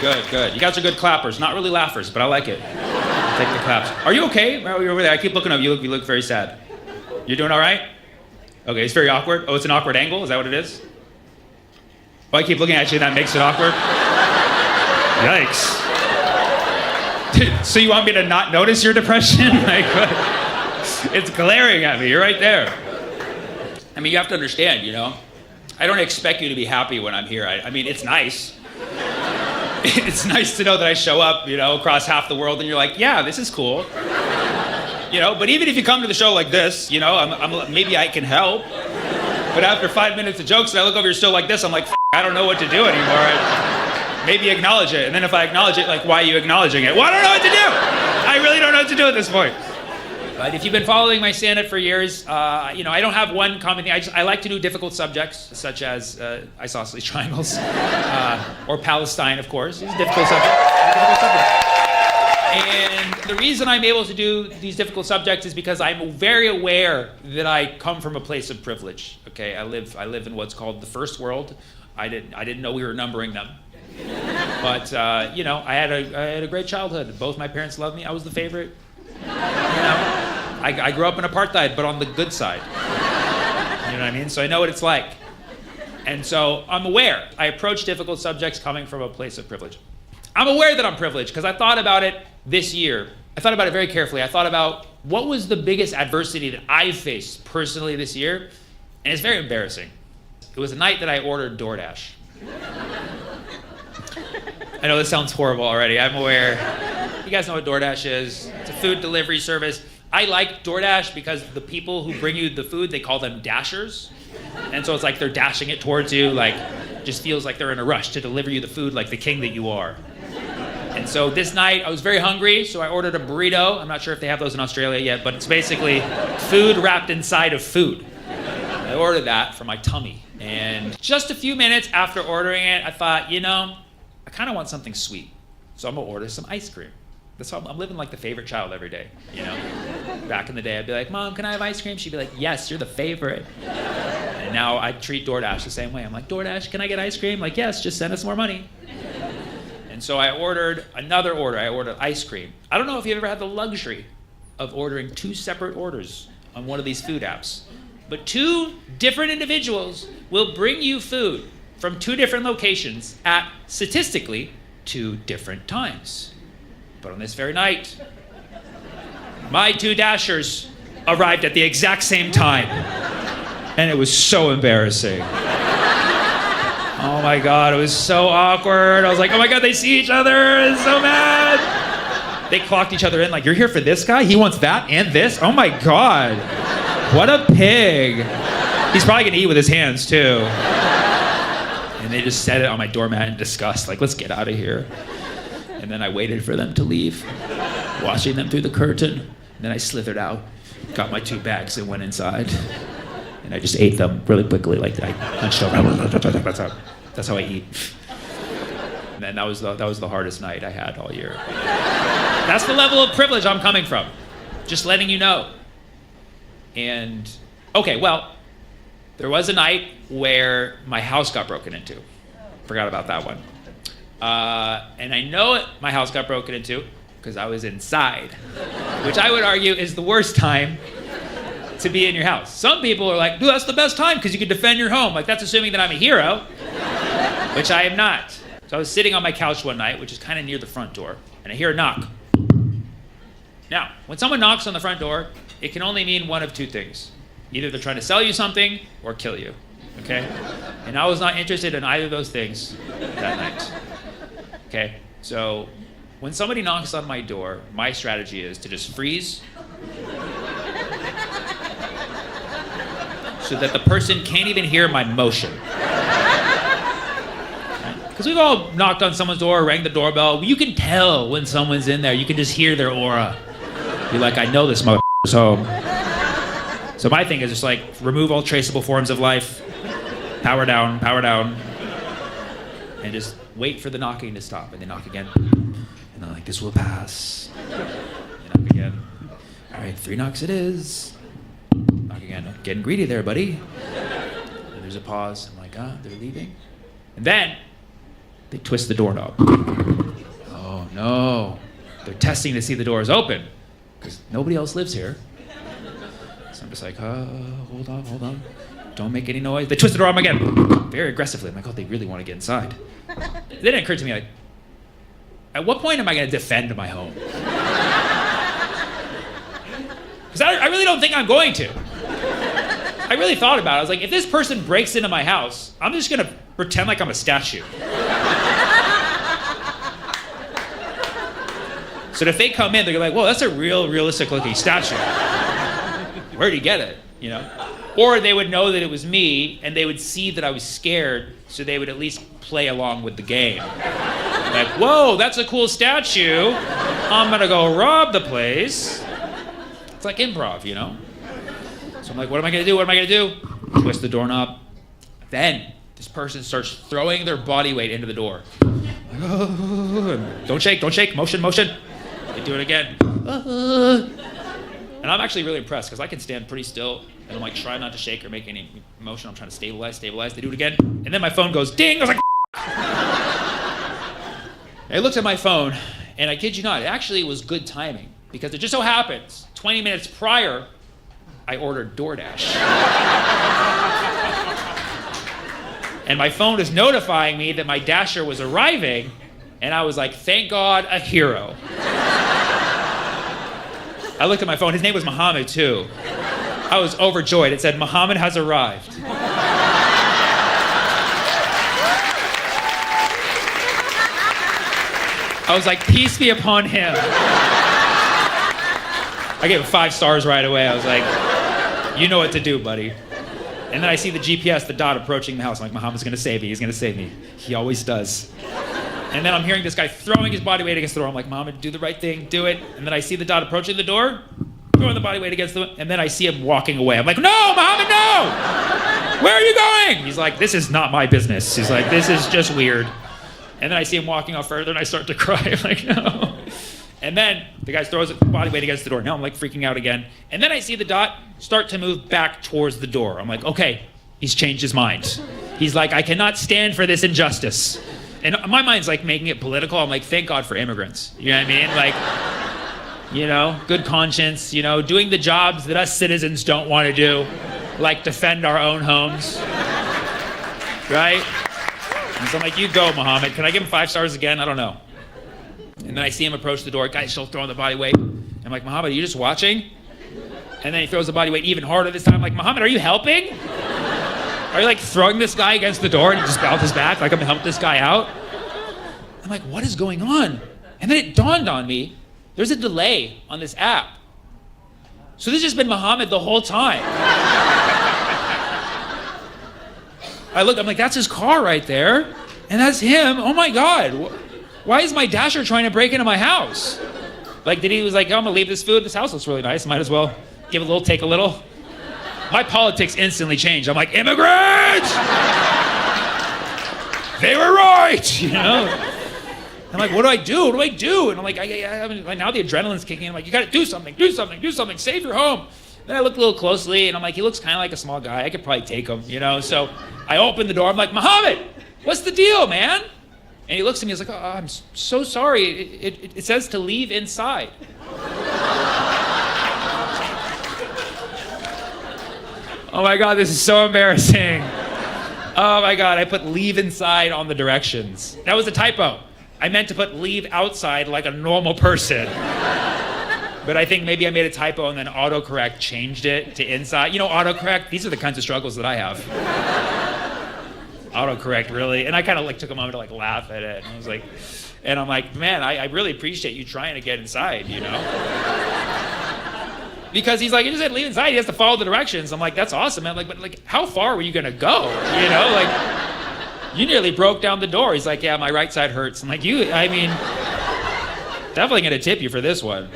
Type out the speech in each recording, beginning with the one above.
Good. You guys are good clappers. Not really laughers, but I like it. I'll take the claps. Are you okay? You're over there. I keep looking up. You look very sad. You're doing all right? Okay, it's very awkward. Oh, it's an awkward angle? Is that what it is? Oh, I keep looking at you and that makes it awkward? Yikes. So you want me to not notice your depression? Like, it's glaring at me. You're right there. I mean, you have to understand, I don't expect you to be happy when I'm here. I mean, it's nice. It's nice to know that I show up, across half the world and you're like, yeah, this is cool. But even if you come to the show like this, maybe I can help. But after 5 minutes of jokes and I look over, you're still like this, I'm like, I don't know what to do anymore. Maybe acknowledge it. And then if I acknowledge it, like, why are you acknowledging it? Well, I don't know what to do. I really don't know what to do at this point. But if you've been following my stand-up for years, I don't have one common thing. I like to do difficult subjects, such as isosceles triangles, or Palestine, of course. It's a difficult subject. And the reason I'm able to do these difficult subjects is because I'm very aware that I come from a place of privilege. Okay, I live in what's called the first world. I didn't know we were numbering them. But I had a great childhood. Both my parents loved me. I was the favorite. I grew up in apartheid, but on the good side. You know what I mean? So I know what it's like. And so I'm aware. I approach difficult subjects coming from a place of privilege. I'm aware that I'm privileged because I thought about it this year. I thought about it very carefully. I thought about what was the biggest adversity that I faced personally this year, and it's very embarrassing. It was a night that I ordered DoorDash. I know this sounds horrible already. I'm aware. You guys know what DoorDash is. It's a food delivery service. I like DoorDash because the people who bring you the food, they call them dashers. And so it's like they're dashing it towards you, like, just feels like they're in a rush to deliver you the food like the king that you are. And so this night, I was very hungry, so I ordered a burrito. I'm not sure if they have those in Australia yet, but it's basically food wrapped inside of food. I ordered that for my tummy. And just a few minutes after ordering it, I thought, I kind of want something sweet. So I'm going to order some ice cream. That's how I'm living like the favorite child every day, Back in the day, I'd be like, Mom, can I have ice cream? She'd be like, yes, you're the favorite. And now I treat DoorDash the same way. I'm like, DoorDash, can I get ice cream? Like, yes, just send us more money. And so I ordered another order. I ordered ice cream. I don't know if you've ever had the luxury of ordering 2 separate orders on one of these food apps. But 2 different individuals will bring you food from 2 different locations at, statistically, 2 different times. But on this very night, my 2 dashers arrived at the exact same time. And it was so embarrassing. Oh my God, it was so awkward. I was like, oh my God, they see each other. It's so bad. They clocked each other in like, you're here for this guy? He wants that and this? Oh my God. What a pig. He's probably gonna eat with his hands too. And they just set it on my doormat in disgust, like, let's get out of here. And then I waited for them to leave, watching them through the curtain. And then I slithered out, got my 2 bags and went inside. And I just ate them really quickly, like I hunched over. That's how I eat. And then that was the hardest night I had all year. That's the level of privilege I'm coming from. Just letting you know. And, okay, well, there was a night where my house got broken into. Forgot about that one. And I know my house got broken into because I was inside, which I would argue is the worst time to be in your house. Some people are like, dude, that's the best time because you can defend your home. Like, that's assuming that I'm a hero, which I am not. So I was sitting on my couch one night, which is kind of near the front door, and I hear a knock. Now, when someone knocks on the front door, it can only mean one of 2 things. Either they're trying to sell you something or kill you, okay? And I was not interested in either of those things that night. Okay, so when somebody knocks on my door, my strategy is to just freeze so that the person can't even hear my motion. Because we've all knocked on someone's door, rang the doorbell. You can tell when someone's in there. You can just hear their aura. You're like, I know this motherfucker's home. So my thing is just like, remove all traceable forms of life, power down, and just wait for the knocking to stop. And they knock again. And I'm like, this will pass. They knock again. All right, 3 knocks it is. Knock again. I'm getting greedy there, buddy. And there's a pause. I'm like, they're leaving. And then They twist the doorknob. Oh no. They're testing to see the door is open because nobody else lives here. So I'm just like, hold on. Don't make any noise. They twist the door arm again, very aggressively. I'm like, oh, they really want to get inside. Then it occurred to me, like, at what point am I going to defend my home? Because I really don't think I'm going to. I really thought about it. I was like, if this person breaks into my house, I'm just going to pretend like I'm a statue. So if they come in, they're like, whoa, that's a realistic looking statue. Where'd you get it? You know? Or they would know that it was me, and they would see that I was scared, so they would at least play along with the game. Like, whoa, that's a cool statue. I'm gonna go rob the place. It's like improv, you know? So I'm like, what am I gonna do? Twist the doorknob. Then this person starts throwing their body weight into the door. Like, oh, don't shake, motion. They do it again. And I'm actually really impressed because I can stand pretty still and I'm like trying not to shake or make any motion. I'm trying to stabilize. They do it again. And then my phone goes ding. I was like, I looked at my phone and I kid you not, it actually was good timing because it just so happens 20 minutes prior, I ordered DoorDash. And my phone is notifying me that my Dasher was arriving and I was like, thank God, a hero. I looked at my phone. His name was Muhammad, too. I was overjoyed. It said, Muhammad has arrived. I was like, peace be upon him. I gave him 5 stars right away. I was like, you know what to do, buddy. And then I see the GPS, the dot approaching the house. I'm like, Muhammad's going to save me. He's going to save me. He always does. And then I'm hearing this guy throwing his body weight against the door. I'm like, Muhammad, do the right thing, do it. And then I see the dot approaching the door, throwing the body weight against the door, and then I see him walking away. I'm like, no, Muhammad, no! Where are you going? He's like, this is not my business. He's like, this is just weird. And then I see him walking off further, and I start to cry. I'm like, no. And then the guy throws his body weight against the door. Now I'm like freaking out again. And then I see the dot start to move back towards the door. I'm like, okay, he's changed his mind. He's like, I cannot stand for this injustice. And my mind's like making it political. I'm like, thank God for immigrants. You know what I mean? Like, you know, good conscience, you know, doing the jobs that us citizens don't want to do, like defend our own homes, right? And so I'm like, you go, Muhammad. Can I give him 5 stars again? I don't know. And then I see him approach the door. Guy's still throwing the body weight. I'm like, Muhammad, are you just watching? And then he throws the body weight even harder this time. I'm like, Muhammad, are you helping? Are you like throwing this guy against the door and he just bounces back like I'm gonna help this guy out? I'm like, what is going on? And then it dawned on me, there's a delay on this app. So this has been Muhammad the whole time. I look, I'm like, that's his car right there. And that's him. Oh my God. Why is my Dasher trying to break into my house? Like, he was like, oh, I'm gonna leave this food. This house looks really nice. Might as well give a little, take a little. My politics instantly changed. I'm like, immigrants! They were right, you know? I'm like, what do I do? And I'm like, now the adrenaline's kicking in. I'm like, you gotta do something, save your home. Then I look a little closely and I'm like, he looks kind of like a small guy. I could probably take him, you know? So I open the door. I'm like, Muhammad, what's the deal, man? And he looks at me, he's like, oh, I'm so sorry. It says to leave inside. Oh my God, this is so embarrassing. Oh my God, I put leave inside on the directions. That was a typo. I meant to put leave outside like a normal person. But I think maybe I made a typo and then Autocorrect changed it to inside. You know, Autocorrect, these are the kinds of struggles that I have. Autocorrect, really. And I kind of like took a moment to like laugh at it. And I was like, and I'm like, man, I really appreciate you trying to get inside, you know? Because he's like, you just said leave inside, he has to follow the directions. I'm like, that's awesome, man. Like, but like, how far were you gonna go? You know, like, you nearly broke down the door. He's like, yeah, my right side hurts. I'm like, definitely gonna tip you for this one.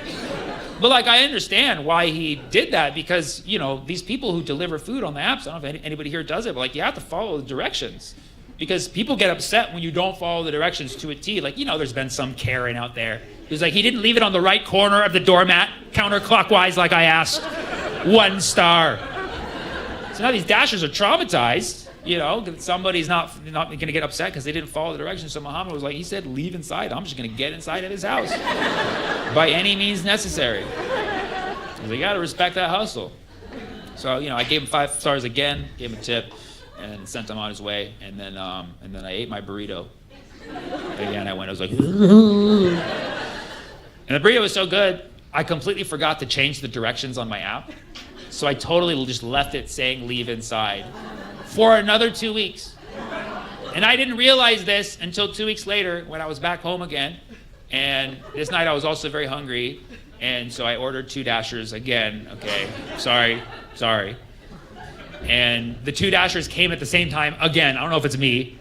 But like, I understand why he did that because, you know, these people who deliver food on the apps, I don't know if anybody here does it, but like, you have to follow the directions. Because people get upset when you don't follow the directions to a T. Like, you know, there's been some Karen out there who's like, he didn't leave it on the right corner of the doormat, counterclockwise like I asked. 1 star. So now these Dashers are traumatized Somebody's not going to get upset because they didn't follow the directions. So Muhammad was like, he said, leave inside. I'm just going to get inside of his house by any means necessary. Because you got to respect that hustle. So, I gave him 5 stars again, gave him a tip, and sent him on his way. And then I ate my burrito. Again, I was like, and the burrito was so good, I completely forgot to change the directions on my app. So I totally just left it saying leave inside for another 2 weeks. And I didn't realize this until 2 weeks later when I was back home again. And this night I was also very hungry. And so I ordered 2 Dashers again. Okay, sorry. And the 2 Dashers came at the same time again. I don't know if it's me.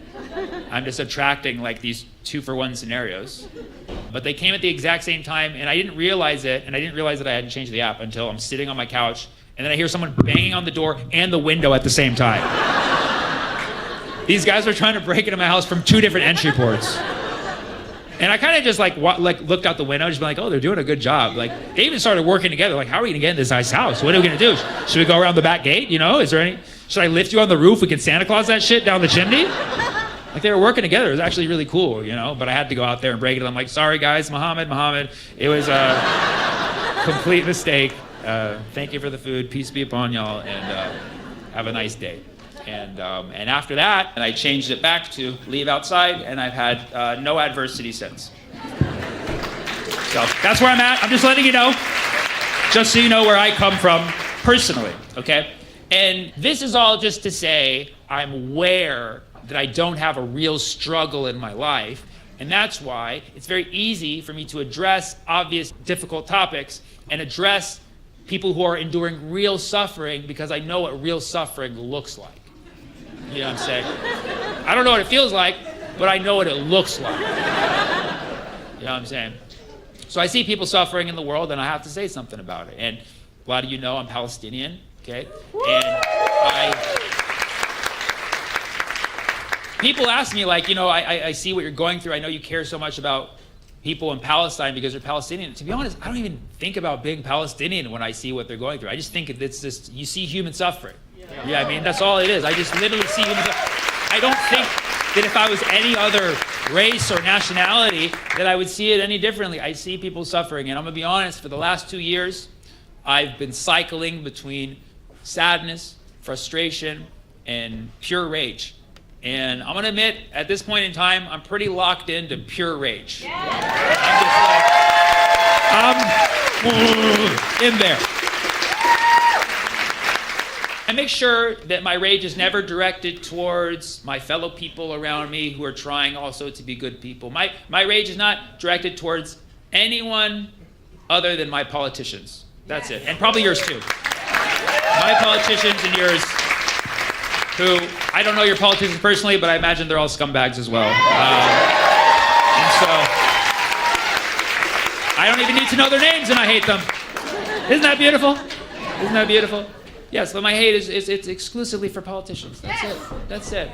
I'm just attracting like these 2-for-1 scenarios. But they came at the exact same time, and I didn't realize it, and I didn't realize that I hadn't changed the app until I'm sitting on my couch, and then I hear someone banging on the door and the window at the same time. These guys were trying to break into my house from 2 different entry ports. And I kind of just looked out the window, just be like, oh, they're doing a good job. Like, they even started working together. Like, how are we gonna get in this nice house? What are we gonna do? Should we go around the back gate? Should I lift you on the roof? We can Santa Claus that shit down the chimney? Like, they were working together. It was actually really cool, but I had to go out there and break it. I'm like, sorry guys, Muhammad. It was a complete mistake. Thank you for the food. Peace be upon y'all, and have a nice day. And after that, I changed it back to leave outside, and I've had no adversity since. So that's where I'm at. I'm just letting you know, just so you know where I come from personally, okay? And this is all just to say I'm aware that I don't have a real struggle in my life, and that's why it's very easy for me to address obvious, difficult topics and address people who are enduring real suffering, because I know what real suffering looks like. You know what I'm saying? I don't know what it feels like, but I know what it looks like. You know what I'm saying? So I see people suffering in the world, and I have to say something about it. And a lot of you know I'm Palestinian, okay? And people ask me, like, I see what you're going through. I know you care so much about people in Palestine because you're Palestinian. To be honest, I don't even think about being Palestinian when I see what they're going through. I just think it's just, you see human suffering. Yeah, I mean, that's all it is. I just literally see human suffering. I don't think that if I was any other race or nationality that I would see it any differently. I see people suffering, and I'm gonna be honest, for the last 2 years, I've been cycling between sadness, frustration, and pure rage. And I'm gonna admit, at this point in time, I'm pretty locked into pure rage. Yeah. I'm in there. I make sure that my rage is never directed towards my fellow people around me who are trying also to be good people. My rage is not directed towards anyone other than my politicians. That's it. And probably yours too. My politicians and yours, who, I don't know your politicians personally, but I imagine they're all scumbags as well. And so, I don't even need to know their names and I hate them. Isn't that beautiful? Isn't that beautiful? Yes, but my hate it's exclusively for politicians. That's it.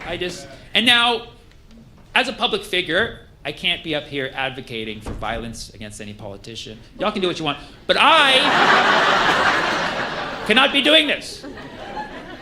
And now, as a public figure, I can't be up here advocating for violence against any politician. Y'all can do what you want, but I cannot be doing this.